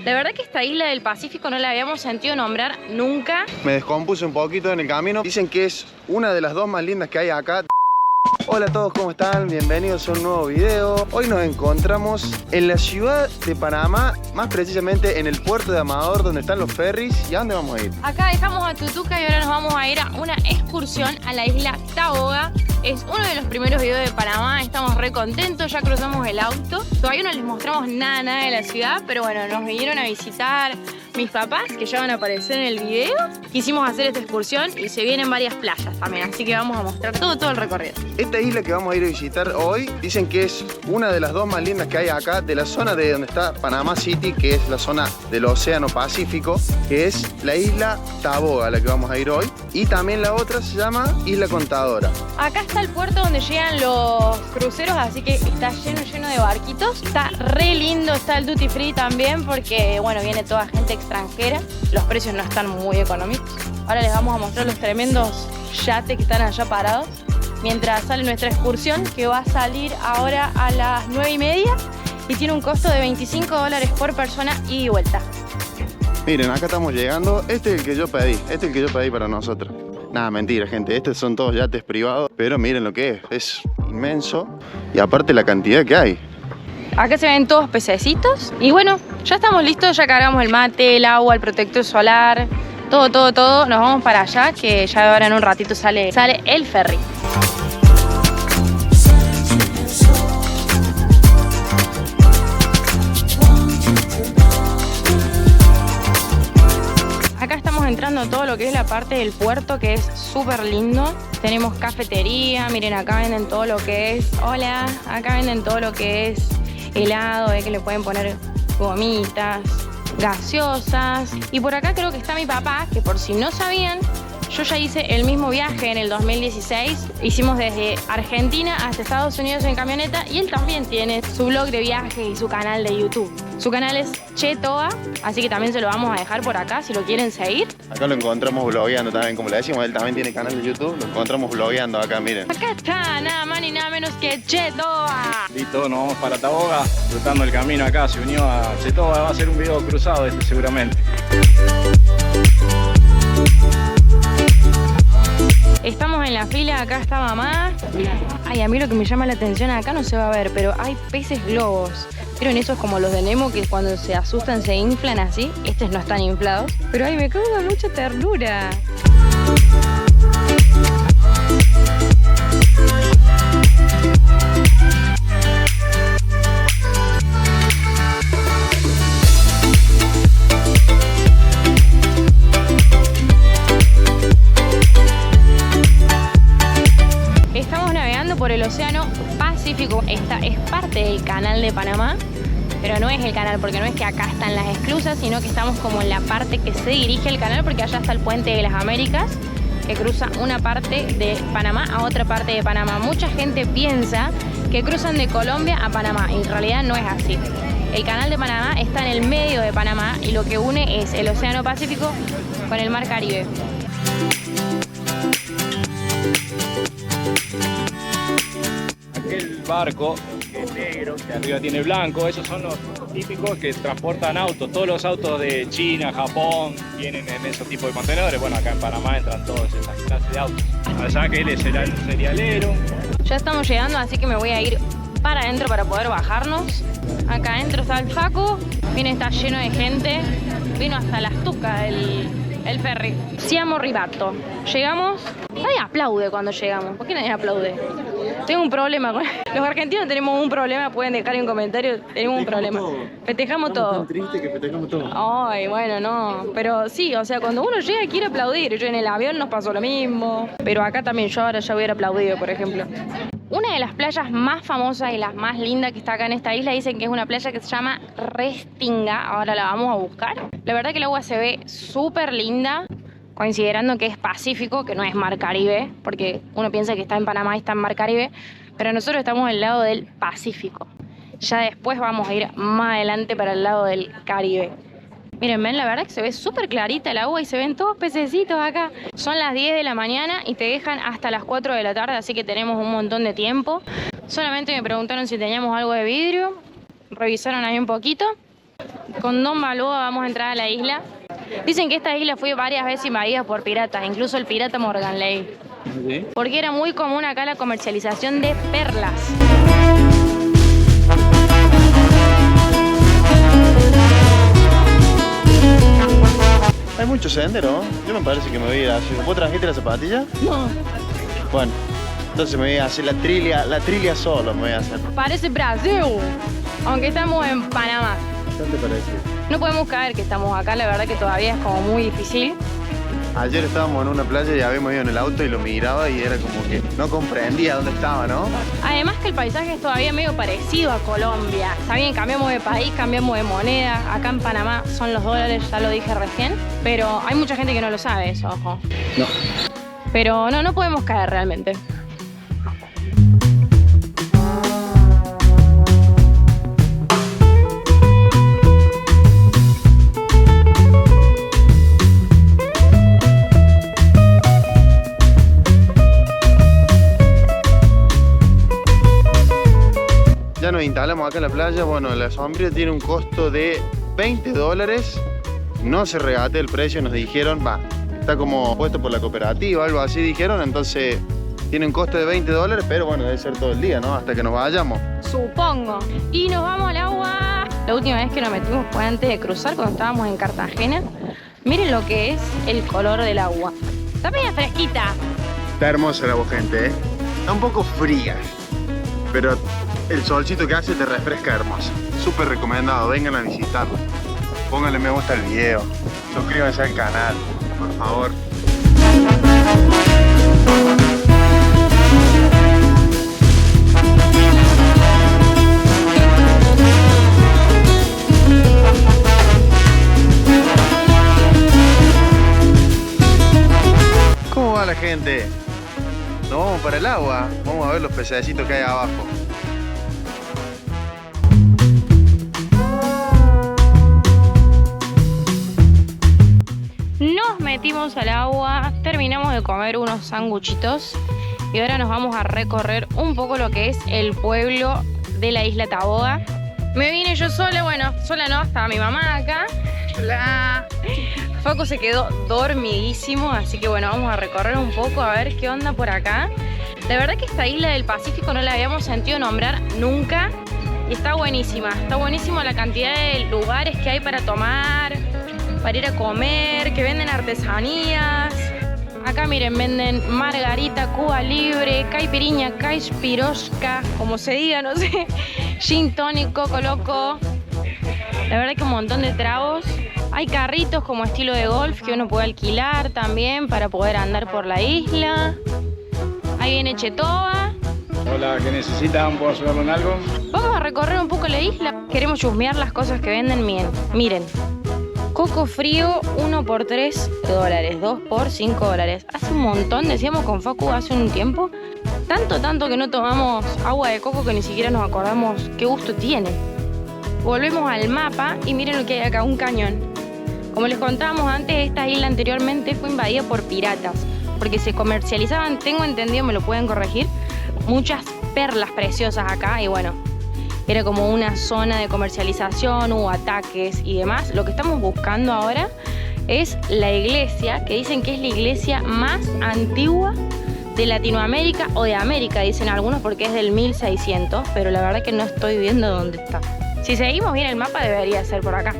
La verdad que esta isla del Pacífico no la habíamos sentido nombrar nunca. Me descompuse un poquito en el camino. Dicen que es una de las dos más lindas que hay acá. Hola a todos, ¿cómo están? Bienvenidos a un nuevo video. Hoy nos encontramos en la ciudad de Panamá, más precisamente en el puerto de Amador, donde están los ferries. ¿Y a dónde vamos a ir? Acá dejamos a Tutuca y ahora nos vamos a ir a una excursión a la isla Taboga. Es uno de los primeros videos de Panamá, estamos re contentos, ya cruzamos el auto. Todavía no les mostramos nada de la ciudad, pero bueno, nos vinieron a visitar mis papás, que ya van a aparecer en el video. Quisimos hacer esta excursión y se vienen varias playas también, así que vamos a mostrar todo el recorrido. Esta isla que vamos a ir a visitar hoy, dicen que es una de las dos más lindas que hay acá, de la zona de donde está Panamá City, que es la zona del Océano Pacífico, que es la isla Taboga, a la que vamos a ir hoy. Y también la otra se llama Isla Contadora. Acá está el puerto donde llegan los cruceros, así que está lleno de barquitos. Está re lindo, está el duty free también porque, bueno, viene toda gente extranjera. Los precios no están muy económicos. Ahora les vamos a mostrar los tremendos yates que están allá parados. Mientras sale nuestra excursión, que va a salir ahora a las 9:30 y tiene un costo de $25 por persona ida y vuelta. Miren, acá estamos llegando. Este es el que yo pedí, para nosotros. Nada, mentira, gente. Estos son todos yates privados. Pero miren lo que es inmenso. Y aparte la cantidad que hay. Acá se ven todos pececitos. Y bueno, ya estamos listos. Ya cargamos el mate, el agua, el protector solar. Todo. Nos vamos para allá, que ya ahora en un ratito sale el ferry. Acá estamos entrando a todo lo que es la parte del puerto, que es súper lindo. Tenemos cafetería, miren, acá venden todo lo que es... Hola, acá venden todo lo que es helado, que le pueden poner gomitas, gaseosas. Y por acá creo que está mi papá, que por si no sabían, yo ya hice el mismo viaje en el 2016. Hicimos desde Argentina hasta Estados Unidos en camioneta y él también tiene su blog de viajes y su canal de YouTube. Su canal es Chetoa, así que también se lo vamos a dejar por acá si lo quieren seguir. Acá lo encontramos blogueando también, como le decimos, él también tiene canal de YouTube. Lo encontramos blogueando acá, miren. Acá está, nada más ni nada menos que Chetoa. Listo, nos vamos para Taboga, disfrutando el camino acá, se unió a Chetoa, va a ser un video cruzado seguramente. Estamos en la fila, acá está mamá. Ay, a mí lo que me llama la atención acá no se va a ver, pero hay peces globos. ¿Vieron esos como los de Nemo que cuando se asustan se inflan así? Estos no están inflados. Pero ay, me causa mucha ternura. Estamos navegando por el Océano Pacífico. Esta es parte del canal de Panamá, pero no es el canal, porque no es que acá están las esclusas, sino que estamos como en la parte que se dirige el canal, porque allá está el Puente de las Américas, que cruza una parte de Panamá a otra parte de Panamá. Mucha gente piensa que cruzan de Colombia a Panamá, y en realidad no es así. El canal de Panamá está en el medio de Panamá y lo que une es el Océano Pacífico con el Mar Caribe. Aquel barco que es negro, que arriba tiene blanco, esos son los típicos que transportan autos. Todos los autos de China, Japón, vienen en esos tipos de contenedores. Bueno, acá en Panamá entran todas esas clases de autos. Allá que él es el serialero. Ya estamos llegando, así que me voy a ir para adentro para poder bajarnos. Acá adentro está el Facu. Viene, está lleno de gente. Vino hasta las Tucas el ferry. Siamo Ribato. Llegamos. Nadie aplaude cuando llegamos. ¿Por qué nadie aplaude? Tengo un problema con... Los argentinos tenemos un problema, pueden dejar en comentarios. Tenemos un problema. Festejamos todo. Tan triste que festejamos todo. Ay, bueno, no. Pero sí, o sea, cuando uno llega quiere aplaudir. Yo en el avión nos pasó lo mismo. Pero acá también yo ahora ya hubiera aplaudido, por ejemplo. Una de las playas más famosas y las más lindas que está acá en esta isla, dicen que es una playa que se llama Restinga. Ahora la vamos a buscar. La verdad que el agua se ve súper linda, considerando que es Pacífico, que no es Mar Caribe, porque uno piensa que está en Panamá y está en Mar Caribe, pero nosotros estamos al lado del Pacífico. Ya después vamos a ir más adelante para el lado del Caribe. Miren, ven, la verdad que se ve súper clarita el agua y se ven todos pececitos acá. Son las 10 de la mañana y te dejan hasta las 4 de la tarde, así que tenemos un montón de tiempo. Solamente me preguntaron si teníamos algo de vidrio. Revisaron ahí un poquito. Con Don Balboa vamos a entrar a la isla. Dicen que esta isla fue varias veces invadida por piratas, incluso el pirata Morganley. ¿Sí? Porque era muy común acá la comercialización de perlas. Hay mucho sendero. Yo me parece que me voy a ir así. ¿Vos trajiste la zapatilla? No. Bueno, entonces me voy a hacer la trilia solo me voy a hacer. Parece Brasil, aunque estamos en Panamá. ¿Qué te parece? No podemos caer que estamos acá, la verdad que todavía es como muy difícil. Ayer estábamos en una playa y habíamos ido en el auto y lo miraba y era como que no comprendía dónde estaba, ¿no? Además que el paisaje es todavía medio parecido a Colombia. Está bien, cambiamos de país, cambiamos de moneda. Acá en Panamá son los dólares, ya lo dije recién. Pero hay mucha gente que no lo sabe eso, ojo. No. Pero no podemos caer realmente. Ya nos instalamos acá en la playa. Bueno, la sombrilla tiene un costo de $20. No se regate el precio, nos dijeron, está como puesto por la cooperativa, algo así dijeron, entonces tiene un costo de $20, pero bueno, debe ser todo el día, ¿no? Hasta que nos vayamos. Supongo. Y nos vamos al agua. La última vez que nos metimos fue antes de cruzar, cuando estábamos en Cartagena. Miren lo que es el color del agua. Está media fresquita. Está hermosa el agua, gente, ¿eh? Está un poco fría, pero el solcito que hace te refresca hermoso. Súper recomendado, vengan a visitarlo. Pónganle me gusta al video, suscríbanse al canal, por favor. ¿Cómo va la gente? Nos vamos para el agua, vamos a ver los pececitos que hay abajo. Nos metimos al agua, terminamos de comer unos sanguchitos y ahora nos vamos a recorrer un poco lo que es el pueblo de la isla Taboga. Me vine yo sola, bueno, sola no, estaba mi mamá acá. Hola. Facu se quedó dormidísimo, así que bueno, vamos a recorrer un poco a ver qué onda por acá. La verdad que esta isla del Pacífico no la habíamos sentido nombrar nunca y está buenísima la cantidad de lugares que hay para tomar, para ir a comer, que venden artesanías. Acá miren, venden margarita, Cuba libre, caipiriña, caipirosca, como se diga, no sé, gin tonic, coco loco. La verdad que un montón de tragos. Hay carritos como estilo de golf que uno puede alquilar también para poder andar por la isla. Ahí viene Chetoa. Hola, ¿qué necesitan? ¿Puedo ayudarlo en algo? Vamos a recorrer un poco la isla. Queremos chusmear las cosas que venden. Miren. Coco frío, 1 por $3, 2 por $5. Hace un montón, decíamos con Facu hace un tiempo. Tanto que no tomamos agua de coco que ni siquiera nos acordamos qué gusto tiene. Volvemos al mapa y miren lo que hay acá, un cañón. Como les contábamos antes, esta isla anteriormente fue invadida por piratas, porque se comercializaban, tengo entendido, me lo pueden corregir, muchas perlas preciosas acá y bueno, era como una zona de comercialización, hubo ataques y demás. Lo que estamos buscando ahora es la iglesia, que dicen que es la iglesia más antigua de Latinoamérica o de América, dicen algunos, porque es del 1600, pero la verdad que no estoy viendo dónde está. Si seguimos bien el mapa debería ser por acá.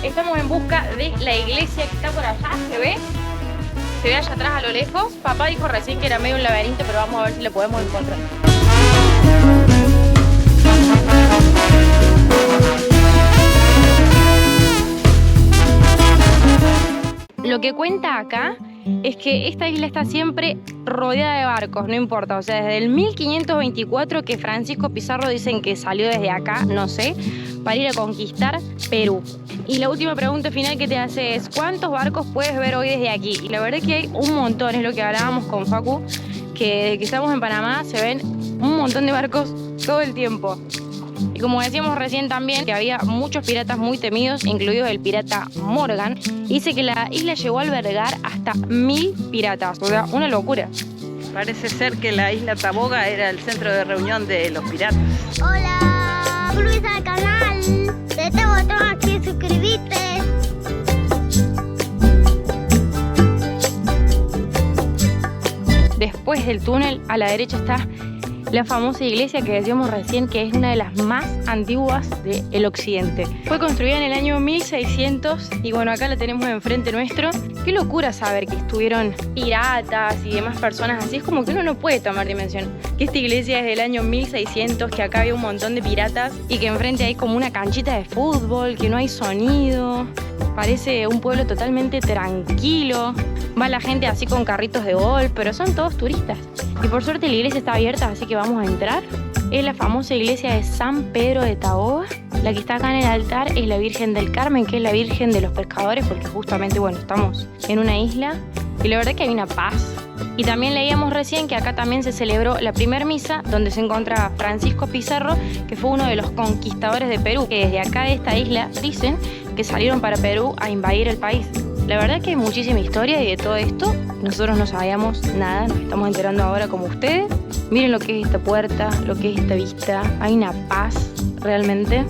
Estamos en busca de la iglesia que está por allá, ¿se ve? Se ve allá atrás a lo lejos. Papá dijo recién que era medio un laberinto, pero vamos a ver si le podemos encontrar. Lo que cuenta acá es que esta isla está siempre rodeada de barcos, no importa, o sea, desde el 1524 que Francisco Pizarro dicen que salió desde acá, no sé, para ir a conquistar Perú. Y la última pregunta final que te hace es, ¿cuántos barcos puedes ver hoy desde aquí? Y la verdad es que hay un montón, es lo que hablábamos con Facu, que desde que estamos en Panamá se ven un montón de barcos todo el tiempo. Y como decíamos recién también, que había muchos piratas muy temidos, incluido el pirata Morgan. Dice que la isla llegó a albergar hasta 1000 piratas, o sea, una locura. Parece ser que la isla Taboga era el centro de reunión de los piratas. Hola, suscríbete al canal. De este botón aquí, suscribite. Después del túnel, a la derecha está la famosa iglesia que decíamos recién, que es una de las más antiguas del occidente. Fue construida en el año 1600 y bueno, acá la tenemos enfrente nuestro. Qué locura saber que estuvieron piratas y demás personas así. Es como que uno no puede tomar dimensión. Que esta iglesia es del año 1600, que acá había un montón de piratas y que enfrente hay como una canchita de fútbol, que no hay sonido. Parece un pueblo totalmente tranquilo. Va la gente así con carritos de golf, pero son todos turistas. Y por suerte la iglesia está abierta, así que vamos a entrar. Es la famosa iglesia de San Pedro de Taboga. La que está acá en el altar es la Virgen del Carmen, que es la Virgen de los Pescadores, porque justamente, bueno, estamos en una isla. Y la verdad que hay una paz. Y también leíamos recién que acá también se celebró la primera misa, donde se encontraba Francisco Pizarro, que fue uno de los conquistadores de Perú, que desde acá de esta isla dicen que salieron para Perú a invadir el país. La verdad que hay muchísima historia y de todo esto nosotros no sabíamos nada, nos estamos enterando ahora como ustedes. Miren lo que es esta puerta, lo que es esta vista, hay una paz realmente.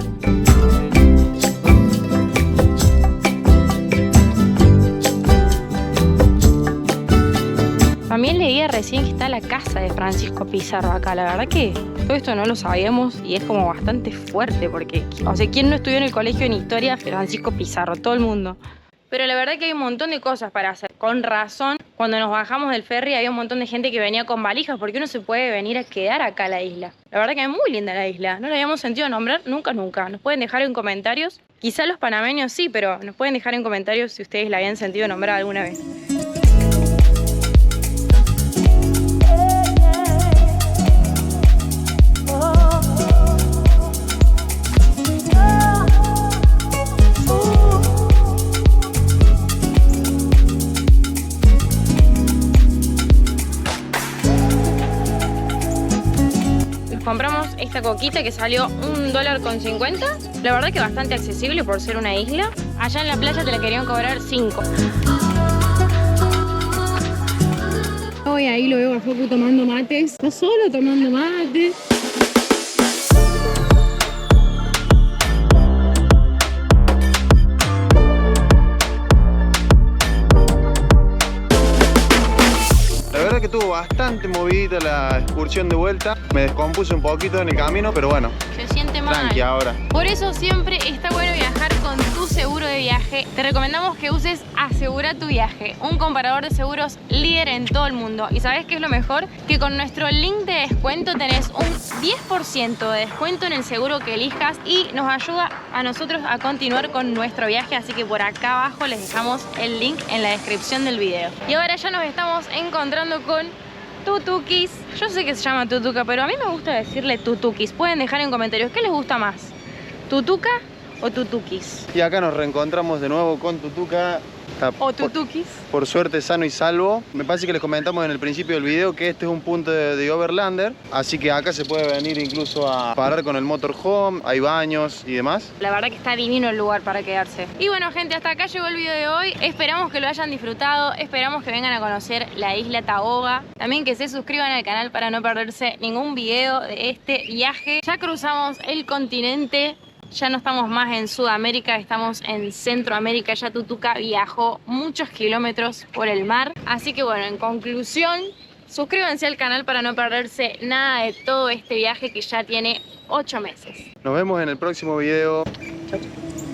También leía recién que está la casa de Francisco Pizarro acá. La verdad que todo esto no lo sabíamos y es como bastante fuerte porque, o sea, ¿quién no estudió en el colegio en historia? Francisco Pizarro, todo el mundo. Pero la verdad que hay un montón de cosas para hacer. Con razón, cuando nos bajamos del ferry había un montón de gente que venía con valijas porque uno se puede venir a quedar acá a la isla. La verdad que es muy linda la isla. No la habíamos sentido nombrar nunca. Nos pueden dejar en comentarios. Quizá los panameños sí, pero nos pueden dejar en comentarios si ustedes la habían sentido nombrar alguna vez. Compramos esta coquita que salió $1.50. La verdad que bastante accesible por ser una isla. Allá en la playa te la querían cobrar 5. Hoy ahí lo veo a Facu tomando mates. Está solo tomando mates. Que estuvo bastante movidita la excursión de vuelta. Me descompuse un poquito en el camino, pero bueno, se siente mal. Tranqui ahora. Por eso siempre está bueno viajar con tu seguro de viaje. Te recomendamos que uses Asegura tu Viaje, un comparador de seguros líder en todo el mundo. ¿Y sabes qué es lo mejor? Que con nuestro link de descuento tenés un 10% de descuento en el seguro que elijas y nos ayuda a nosotros a continuar con nuestro viaje. Así que por acá abajo les dejamos el link en la descripción del video. Y ahora ya nos estamos encontrando con tutukis. Yo sé que se llama tutuca, pero a mí me gusta decirle tutukis. Pueden dejar en comentarios qué les gusta más, tutuca o tutukis. Y acá nos reencontramos de nuevo con Tutuca. O tutukis. Por suerte sano y salvo. Me parece que les comentamos en el principio del video que este es un punto de overlander, así que acá se puede venir incluso a parar con el motorhome, hay baños y demás. La verdad que está divino el lugar para quedarse. Y bueno gente, hasta acá llegó el video de hoy. Esperamos que lo hayan disfrutado, esperamos que vengan a conocer la isla Taboga. También que se suscriban al canal para no perderse ningún video de este viaje. Ya cruzamos el continente. Ya no estamos más en Sudamérica, estamos en Centroamérica. Ya Tutuca viajó muchos kilómetros por el mar. Así que bueno, en conclusión, suscríbanse al canal para no perderse nada de todo este viaje que ya tiene 8 meses. Nos vemos en el próximo video. Chau, chau.